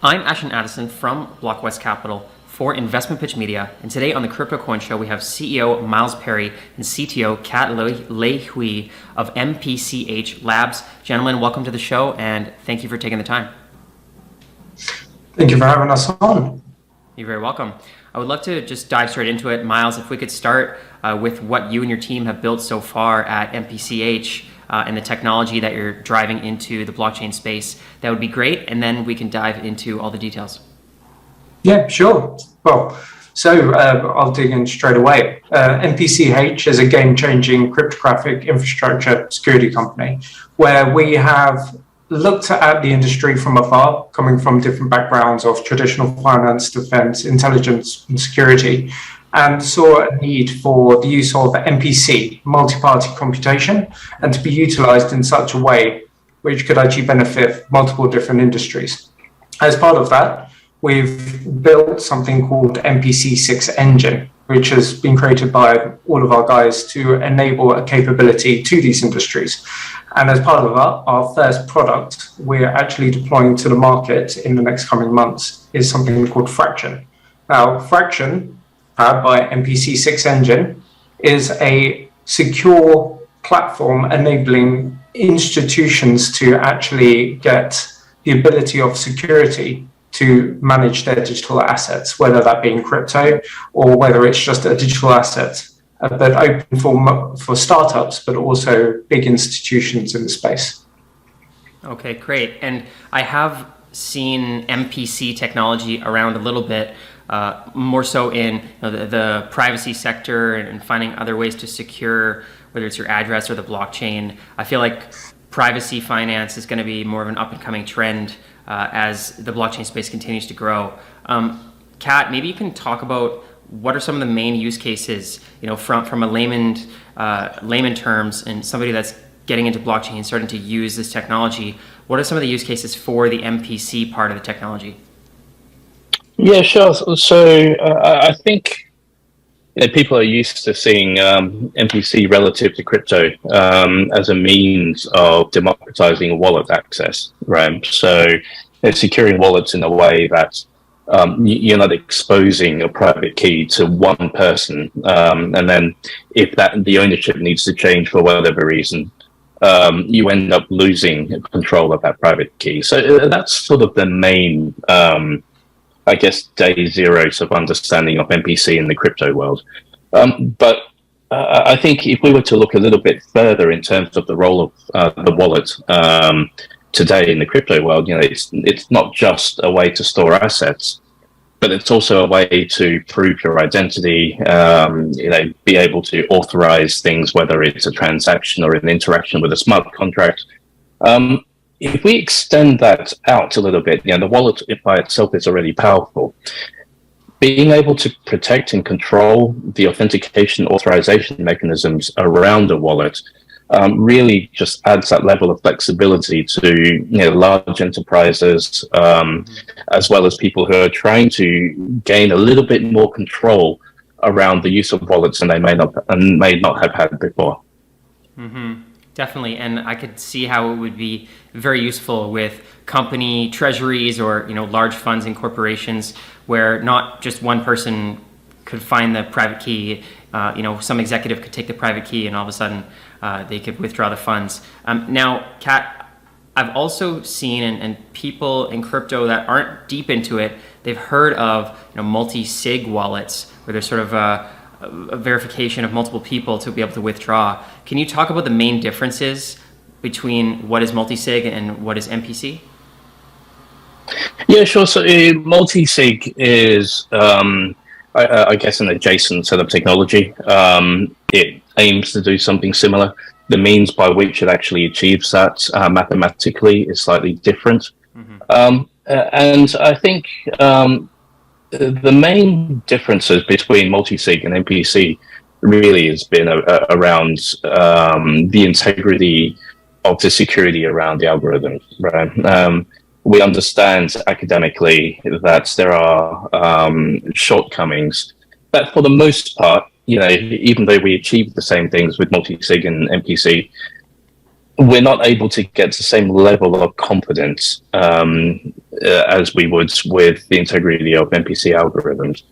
I'm Ashton Addison from Blockwest Capital for Investment Pitch Media, and today on the Crypto Coin Show we have CEO Miles Parry and CTO Kat Le-Huy of MPCH Labs. Gentlemen, welcome to the show, and thank you for taking the time. Thank you for having us on. You're very welcome. I would love to just dive straight into it. Miles, if we could start with what you and your team have built so far at MPCH and the technology that you're driving into the blockchain space, that would be great. And then we can dive into all the details. Yeah, sure. Well, so I'll dig in straight away. MPCH is a game-changing cryptographic infrastructure security company where we have looked at the industry from afar, coming from different backgrounds of traditional finance, defense, intelligence, and security, and saw a need for the use of MPC, multi-party computation, and to be utilized in such a way which could actually benefit multiple different industries. As part of that, we've built something called MPC6 engine, which has been created by all of our guys to enable a capability to these industries. And as part of our first product, we're actually deploying to the market in the next coming months is something called Fraction. Now, Fraction, powered by MPC6 engine, is a secure platform enabling institutions to actually get the ability of security to manage their digital assets, whether that be in crypto or whether it's just a digital asset, but open for startups, but also big institutions in the space. Okay, great. And I have seen MPC technology around a little bit, more so in the privacy sector and finding other ways to secure, whether it's your address or the blockchain. I feel like privacy finance is going to be more of an up-and-coming trend as the blockchain space continues to grow. Kat, maybe you can talk about what are some of the main use cases, from a layman terms, and somebody that's getting into blockchain and starting to use this technology. What are some of the use cases for the MPC part of the technology? Yeah, sure. So I think people are used to seeing MPC relative to crypto as a means of democratizing wallet access, right? So it's securing wallets in a way that you're not exposing a private key to one person, and then if the ownership needs to change for whatever reason, you end up losing control of that private key. So that's sort of the main, day zeros of understanding of MPC in the crypto world. But I think if we were to look a little bit further in terms of the role of the wallet today in the crypto world, it's not just a way to store assets, but it's also a way to prove your identity, be able to authorize things, whether it's a transaction or an interaction with a smart contract. If we extend that out a little bit, the wallet by itself is already powerful. Being able to protect and control the authentication authorization mechanisms around a wallet really just adds that level of flexibility to large enterprises, as well as people who are trying to gain a little bit more control around the use of wallets than they may not have had before. Mm-hmm. Definitely, and I could see how it would be very useful with company treasuries or large funds and corporations where not just one person could find the private key. Some executive could take the private key and all of a sudden they could withdraw the funds. Now, Kat, I've also seen and people in crypto that aren't deep into it, they've heard of multi-sig wallets where there's sort of a verification of multiple people to be able to withdraw. Can you talk about the main differences between what is multi-sig and what is MPC? Yeah, sure. So multi-sig is, I guess, an adjacent set of technology. It aims to do something similar. The means by which it actually achieves that mathematically is slightly different. Mm-hmm. And I think the main differences between multi-sig and MPC really has been around the integrity of the security around the algorithm, right? We understand academically that there are shortcomings, but for the most part, even though we achieve the same things with multi-sig and MPC, we're not able to get the same level of confidence as we would with the integrity of MPC algorithms.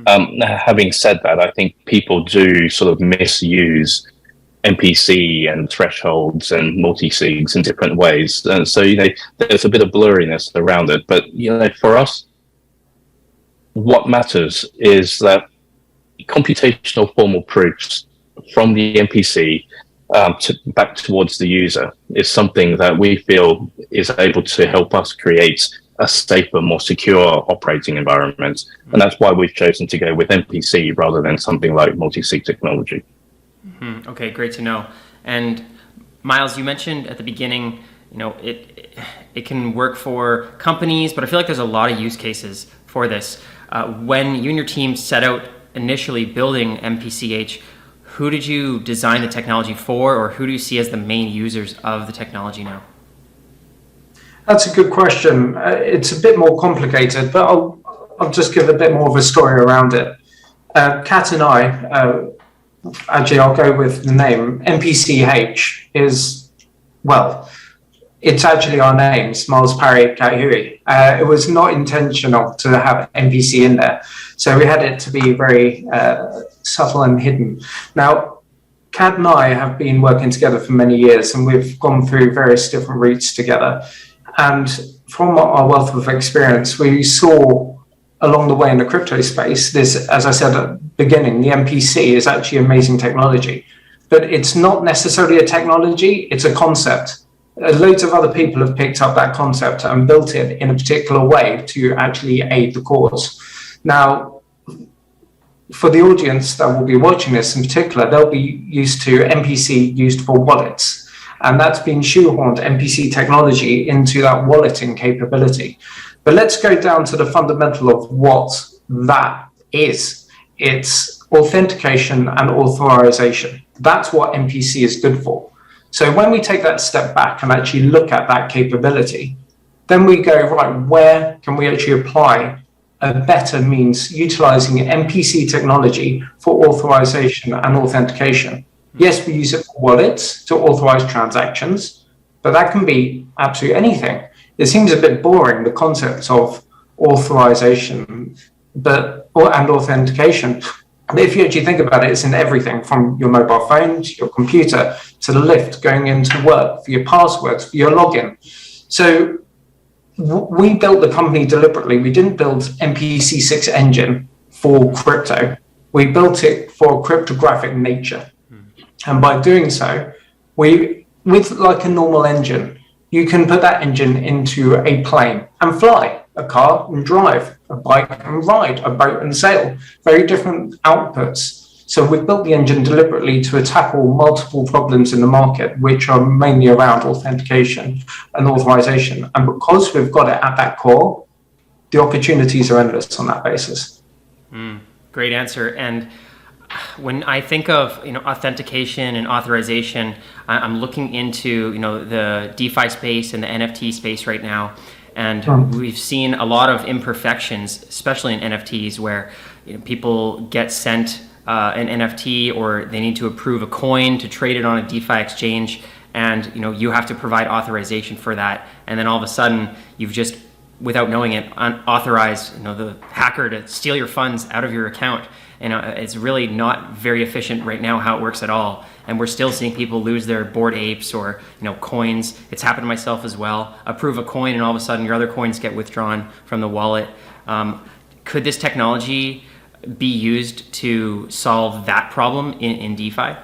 Having said that, I think people do sort of misuse MPC and thresholds and multi-sigs in different ways. And so, there's a bit of blurriness around it. But, for us, what matters is that computational formal proofs from the MPC back towards the user is something that we feel is able to help us create a safer, more secure operating environment. And that's why we've chosen to go with MPC rather than something like multi-sig technology. Okay, great to know. And Miles, you mentioned at the beginning, it can work for companies, but I feel like there's a lot of use cases for this. When you and your team set out initially building MPCH, who did you design the technology for, or who do you see as the main users of the technology now? That's a good question. It's a bit more complicated, but I'll just give a bit more of a story around it. Kat and I, actually I'll go with the name, MPCH is, well, it's actually our names, Miles, Parry, Le-Huy. It was not intentional to have MPC in there. So we had it to be very subtle and hidden. Now, Kat and I have been working together for many years, and we've gone through various different routes together. And from our wealth of experience, we saw along the way in the crypto space, this, as I said at the beginning, the MPC is actually amazing technology. But it's not necessarily a technology, it's a concept. Loads of other people have picked up that concept and built it in a particular way to actually aid the cause. Now, for the audience that will be watching this in particular, they'll be used to MPC used for wallets. And that's been shoehorned MPC technology into that walleting capability. But let's go down to the fundamental of what that is. It's authentication and authorization. That's what MPC is good for. So when we take that step back and actually look at that capability, then we go, right, where can we actually apply a better means utilizing MPC technology for authorization and authentication? Yes, we use it for wallets to authorize transactions, but that can be absolutely anything. It seems a bit boring, the concept of authorization and authentication. But if you actually think about it, it's in everything from your mobile phone to your computer to the lift, going into work, for your passwords, for your login. So we built the company deliberately. We didn't build MPC6 engine for crypto. We built it for cryptographic nature. And by doing so, with like a normal engine, you can put that engine into a plane and fly, a car and drive, a bike and ride, a boat and sail, very different outputs. So we've built the engine deliberately to tackle multiple problems in the market, which are mainly around authentication and authorization. And because we've got it at that core, the opportunities are endless on that basis. Great answer. And when I think of authentication and authorization, I'm looking into the DeFi space and the NFT space right now, and we've seen a lot of imperfections, especially in NFTs, where people get sent an NFT or they need to approve a coin to trade it on a DeFi exchange, and you have to provide authorization for that, and then all of a sudden you've just, without knowing it, unauthorized the hacker to steal your funds out of your account. It's really not very efficient right now how it works at all. And we're still seeing people lose their Bored Apes or coins. It's happened to myself as well. Approve a coin and all of a sudden your other coins get withdrawn from the wallet. Could this technology be used to solve that problem in DeFi?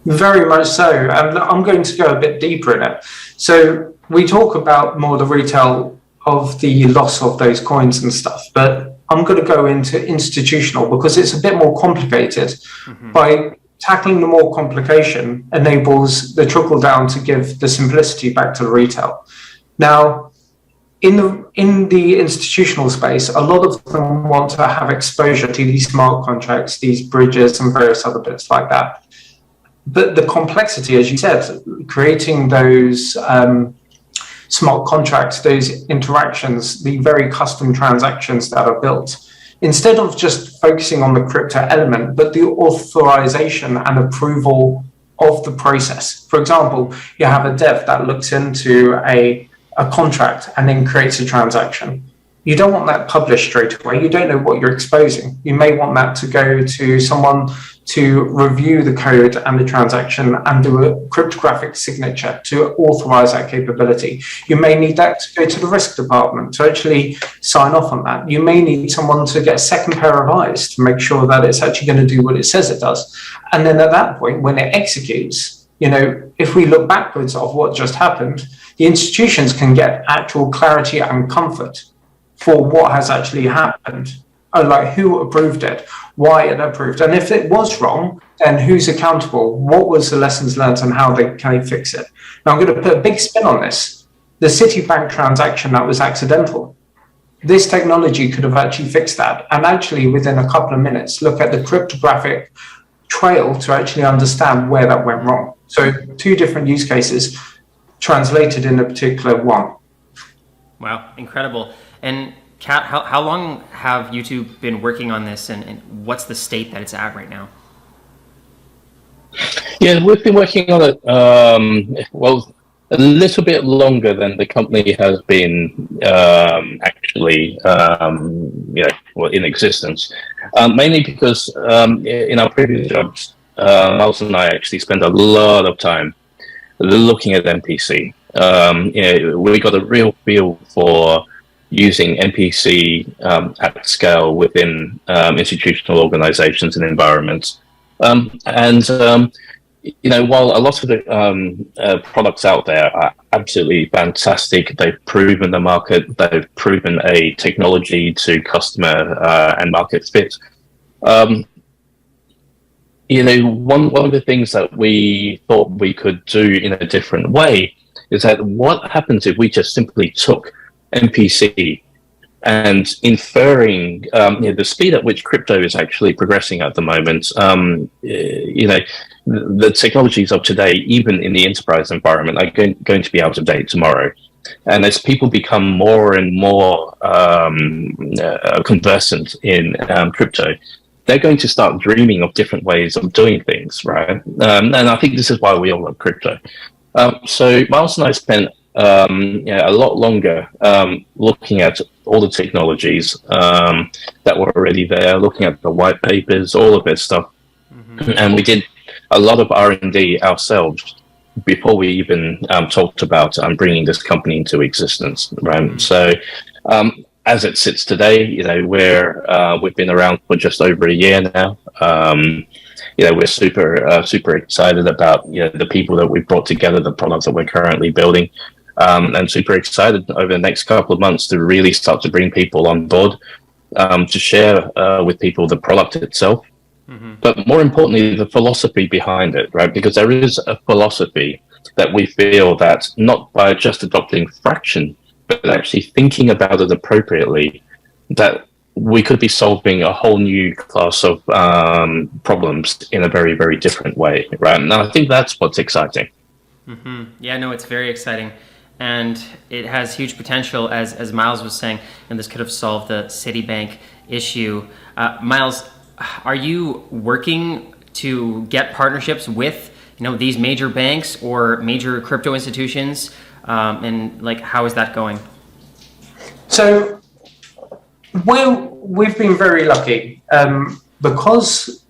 Very much so. And I'm going to go a bit deeper in it. So we talk about more the retail of the loss of those coins and stuff, but I'm going to go into institutional because it's a bit more complicated. By tackling the more complication enables the trickle down to give the simplicity back to the retail. Now, in the institutional space, a lot of them want to have exposure to these smart contracts, these bridges and various other bits like that. But the complexity, as you said, creating those smart contracts, those interactions, the very custom transactions that are built, instead of just focusing on the crypto element, but the authorization and approval of the process. For example, you have a dev that looks into a contract and then creates a transaction. You don't want that published straight away. You don't know what you're exposing. You may want that to go to someone to review the code and the transaction and do a cryptographic signature to authorize that capability. You may need that to go to the risk department to actually sign off on that. You may need someone to get a second pair of eyes to make sure that it's actually going to do what it says it does. And then at that point, when it executes, if we look backwards of what just happened, the institutions can get actual clarity and comfort for what has actually happened, like who approved it, why it approved, and if it was wrong, then who's accountable, what was the lessons learned, and how can they fix it. Now I'm going to put a big spin on this. The Citibank transaction that was accidental, this technology could have actually fixed that, and actually within a couple of minutes look at the cryptographic trail to actually understand where that went wrong. So 2 different use cases translated in a particular one. Wow, incredible. And Kat, how long have YouTube been working on this, and what's the state that it's at right now? Yeah, we've been working on it, a little bit longer than the company has been actually, in existence. Mainly because in our previous jobs, Miles and I actually spent a lot of time looking at MPC. We got a real feel for using MPC at scale within institutional organizations and environments. While a lot of the products out there are absolutely fantastic, they've proven the market, they've proven a technology to customer and market fit. One of the things that we thought we could do in a different way is that what happens if we just simply took MPC and inferring the speed at which crypto is actually progressing at the moment. The technologies of today, even in the enterprise environment, are going to be out of date tomorrow. And as people become more and more conversant in crypto, they're going to start dreaming of different ways of doing things, right? And I think this is why we all love crypto. So Miles and I spent a lot longer looking at all the technologies that were already there, looking at the white papers, all of this stuff. Mm-hmm. And we did a lot of R&D ourselves before we even talked about bringing this company into existence, right? Mm-hmm. So as it sits today, we've been around for just over a year now. We're super excited about the people that we've brought together, the products that we're currently building, and super excited over the next couple of months to really start to bring people on board to share with people the product itself, mm-hmm. but more importantly, the philosophy behind it, right? Because there is a philosophy that we feel that not by just adopting fraction, but actually thinking about it appropriately, that we could be solving a whole new class of problems in a very, very different way, right? And I think that's what's exciting. Mm-hmm. Yeah, no, it's very exciting. And it has huge potential, as Miles was saying, and this could have solved the Citibank issue. Miles, are you working to get partnerships with these major banks or major crypto institutions? And how is that going? So we've been very lucky because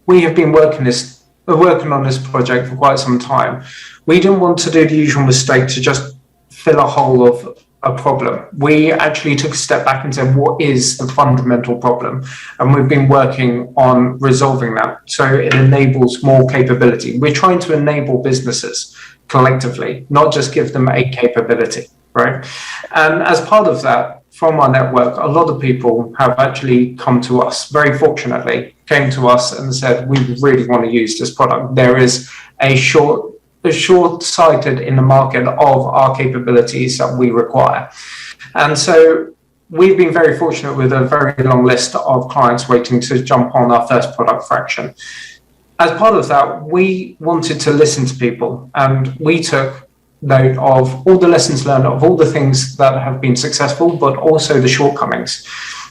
we have been working on this project for quite some time. We didn't want to do the usual mistake to just fill a hole of a problem. We actually took a step back and said, what is the fundamental problem? And we've been working on resolving that so it enables more capability. We're trying to enable businesses collectively, not just give them a capability, right? And as part of that, from our network, a lot of people have actually come to us, very fortunately, came to us and said, we really want to use this product. There is a short-sighted in the market of our capabilities that we require. And so we've been very fortunate with a very long list of clients waiting to jump on our first product fraction. As part of that, we wanted to listen to people, and we took note of all the lessons learned, of all the things that have been successful, but also the shortcomings.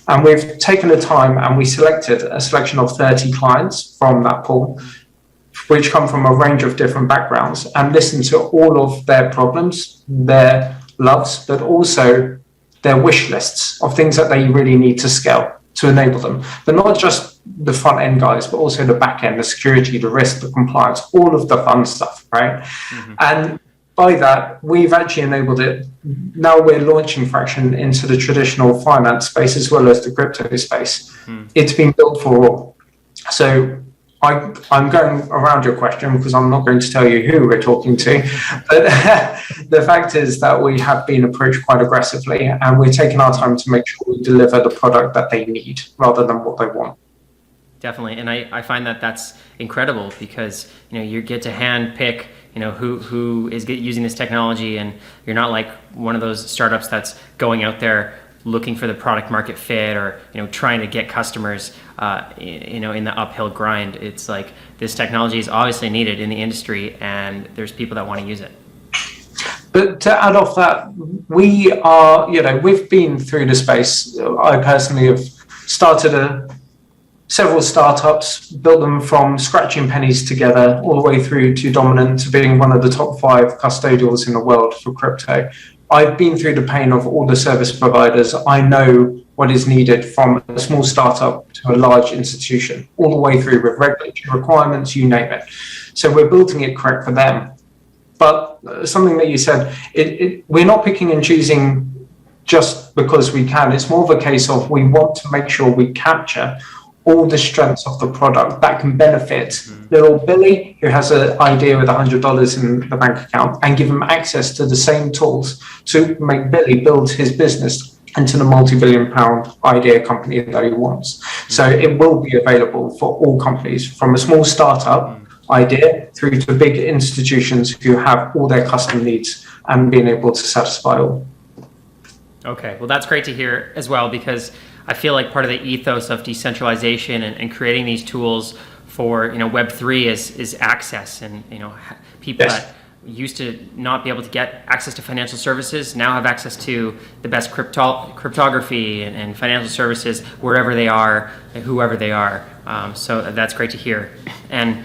And we've taken the time and we selected a selection of 30 clients from that pool, which come from a range of different backgrounds, and listen to all of their problems, their loves, but also their wish lists of things that they really need to scale to enable them. But not just the front end guys, but also the back end, the security, the risk, the compliance, all of the fun stuff, right? And by that, we've actually enabled it. Now we're launching Fraction into the traditional finance space as well as the crypto space. It's been built for all. So I'm going around your question because I'm not going to tell you who we're talking to. But the fact is that we have been approached quite aggressively, and we're taking our time to make sure we deliver the product that they need rather than what they want. Definitely, and I find that that's incredible because you get to hand pick who is using this technology, and you're not like one of those startups that's going out there looking for the product market fit or trying to get customers in the uphill grind. It's like this technology is obviously needed in the industry, and there's people that want to use it. But to add off that, we are, we've been through the space. I personally have started several startups, built them from scratching pennies together all the way through to dominant, to being one of the top 5 custodials in the world for crypto. I've been through the pain of all the service providers. I know what is needed from a small startup to a large institution, all the way through with regulatory requirements, you name it. So we're building it correct for them. But something that you said, we're not picking and choosing just because we can. It's more of a case of we want to make sure we capture all the strengths of the product that can benefit little Billy, who has an idea with $100 in the bank account, and give him access to the same tools to make Billy build his business into the multi-billion-pound idea company that he wants. So it will be available for all companies, from a small startup idea through to big institutions who have all their custom needs and being able to satisfy all. Okay, well, that's great to hear as well, because I feel like part of the ethos of decentralization and creating these tools for Web3 is access, and people that used to not be able to get access to financial services now have access to the best cryptography and financial services wherever they are, whoever they are. So that's great to hear. And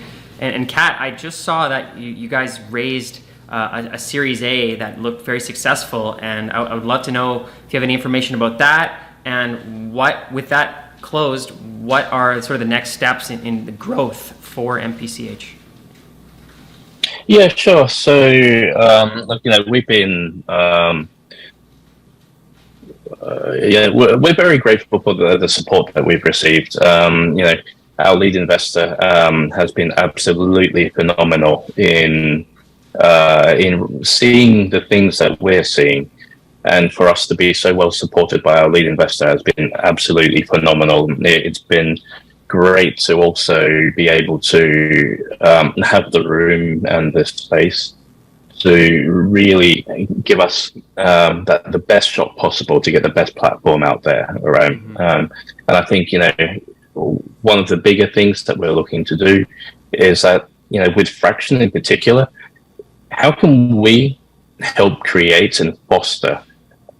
Kat, I just saw that you guys raised a Series A that looked very successful, and I would love to know if you have any information about that. And what, with that closed, what are sort of the next steps in the growth for MPCH? Yeah, sure. So, we've been, we're very grateful for the support that we've received. Our lead investor has been absolutely phenomenal in seeing the things that we're seeing. And for us to be so well supported by our lead investor has been absolutely phenomenal. It's been great to also be able to have the room and the space to really give us the best shot possible to get the best platform out there around. And I think, one of the bigger things that we're looking to do is that, with Fraction in particular, how can we help create and foster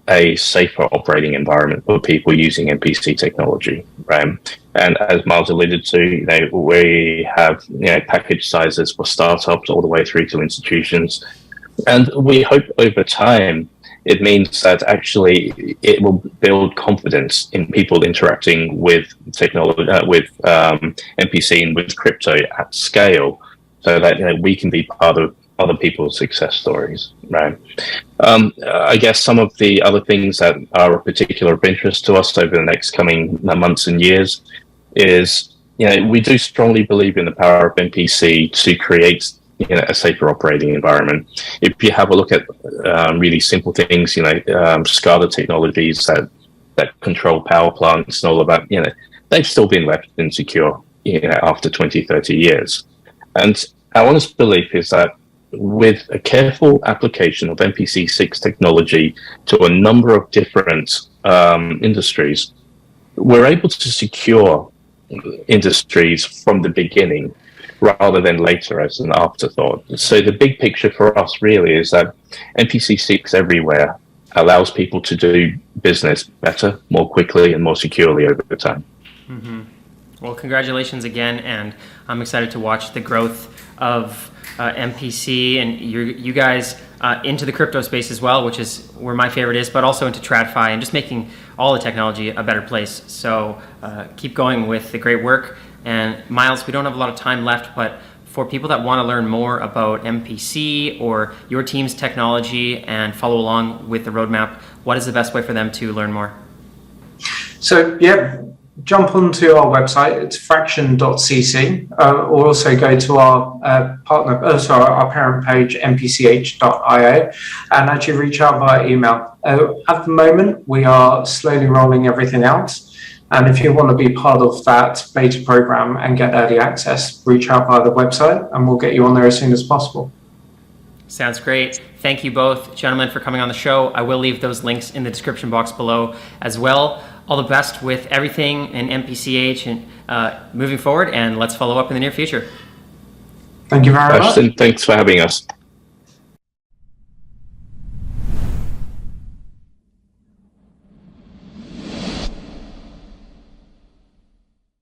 a safer operating environment for people using MPC technology, right? And as Miles alluded to, we have package sizes for startups all the way through to institutions, and we hope over time it means that actually it will build confidence in people interacting with technology, with MPC and with crypto at scale, so that we can be part of other people's success stories, right? I guess some of the other things that are of particular interest to us over the next coming months and years is, we do strongly believe in the power of MPC to create a safer operating environment. If you have a look at really simple things, SCADA technologies that control power plants and all of that, they've still been left insecure, after 20, 30 years. And our honest belief is that with a careful application of MPC6 technology to a number of different industries, we're able to secure industries from the beginning rather than later as an afterthought. So the big picture for us really is that MPC6 everywhere allows people to do business better, more quickly, and more securely over time. Well, congratulations again, and I'm excited to watch the growth of MPC and you guys into the crypto space as well, which is where my favorite is, but also into TradFi and just making all the technology a better place. So keep going with the great work. And Miles, we don't have a lot of time left, but for people that want to learn more about MPC or your team's technology and follow along with the roadmap, what is the best way for them to learn more? So yeah, jump onto our website. It's fraction.cc, or also go to our our parent page, MPCH.io, and actually reach out via email. At the moment, we are slowly rolling everything out. And if you want to be part of that beta program and get early access, reach out via the website and we'll get you on there as soon as possible. Sounds great. Thank you both, gentlemen, for coming on the show. I will leave those links in the description box below as well. All the best with everything in MPCH and moving forward, and let's follow up in the near future. Thank you very much. Ashton, thanks for having us.